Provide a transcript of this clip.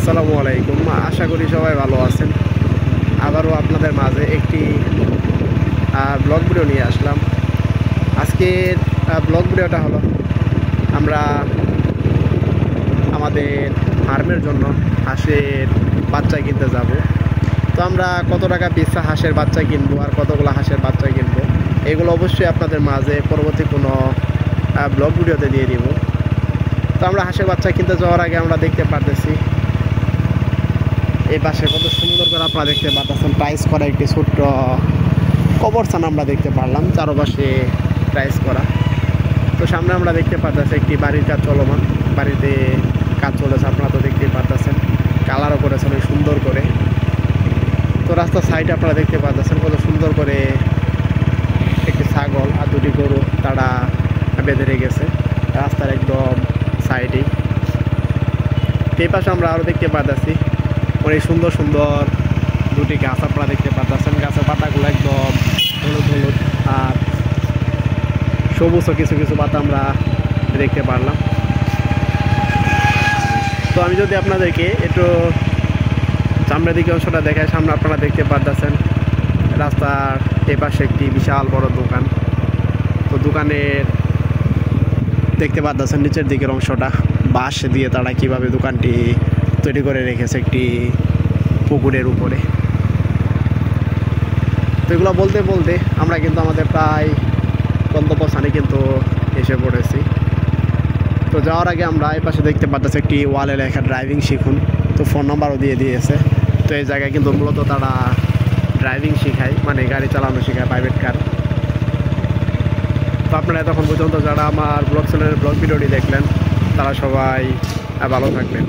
আসসালামু আলাইকুম। আশা করি সবাই ভালো আছেন। আবারও আপনাদের মাঝে একটি ব্লগ ভিডিও নিয়ে আসলাম। আজকের ব্লগ ভিডিওটা হলো আমরা আমাদের ফার্মের জন্য হাঁসের বাচ্চা কিনতে যাব। তো আমরা কত টাকা পিস হাঁসের বাচ্চা কিনবো আর কতগুলো হাঁসের বাচ্চা কিনবো এগুলো অবশ্যই আপনাদের মাঝে পরবর্তী কোনো ব্লগ ভিডিওতে দিয়ে দিব। তো আমরা হাঁসের বাচ্চা কিনতে যাওয়ার আগে আমরা দেখতে পারতেছি এই পাশে কত সুন্দর করে আপনারা দেখতে পাচ্ছেন টাইস করা একটি ছোট্ট কবরস্থান আমরা দেখতে পারলাম, চারপাশে টাইস করা। তো সামনে আমরা দেখতে পাচ্ছি একটি বাড়ির কাজ চলমান, বাড়িতে কাজ চলেছে, আপনারা তো দেখতে পাচ্ছেন কালারও করেছেন ওই সুন্দর করে। তো রাস্তার সাইডে আপনারা দেখতে পাচ্ছেন কত সুন্দর করে একটি ছাগল আর দুটি গরু তারা বেঁধে রেখেছে রাস্তার একদম সাইডেই। এই পাশে আমরা আরও দেখতে পাচ্ছি অনেক সুন্দর সুন্দর দুটি গাছ আপনারা দেখতে পাচ্ছেন। গাছের পাতাগুলো একদম হলুদ হলুদ আর সবুজ, কিছু কিছু পাতা আমরা দেখতে পারলাম। তো আমি যদি আপনাদেরকে একটু সামনের দিকে অংশটা দেখাই, সামনে আপনারা দেখতে পাচ্ছেন রাস্তার এই পাশে একটি বিশাল বড় দোকান। তো দোকানের দেখতে পাচ্ছেন নিচের দিকের অংশটা বাঁশ দিয়ে তারা কীভাবে দোকানটি তৈরি করে রেখেছে একটি পুকুরের উপরে। তো এগুলো বলতে বলতে আমরা কিন্তু আমাদের প্রায় গন্তব্যস্থানে কিন্তু এসে পড়েছি। তো যাওয়ার আগে আমরা এই পাশে দেখতে পাচ্ছি একটি ওয়ালে লেখা ড্রাইভিং শিখুন। তো ফোন নাম্বারও দিয়ে দিয়েছে। তো এই জায়গায় কিন্তু মূলত তারা ড্রাইভিং শেখায়, মানে গাড়ি চালানো শেখায়, প্রাইভেট কার। তো আপনারা এতক্ষণ পর্যন্ত যারা আমার ব্লগ চ্যানেলের ব্লগ ভিডিওটি দেখলেন তারা সবাই ভালো থাকবেন।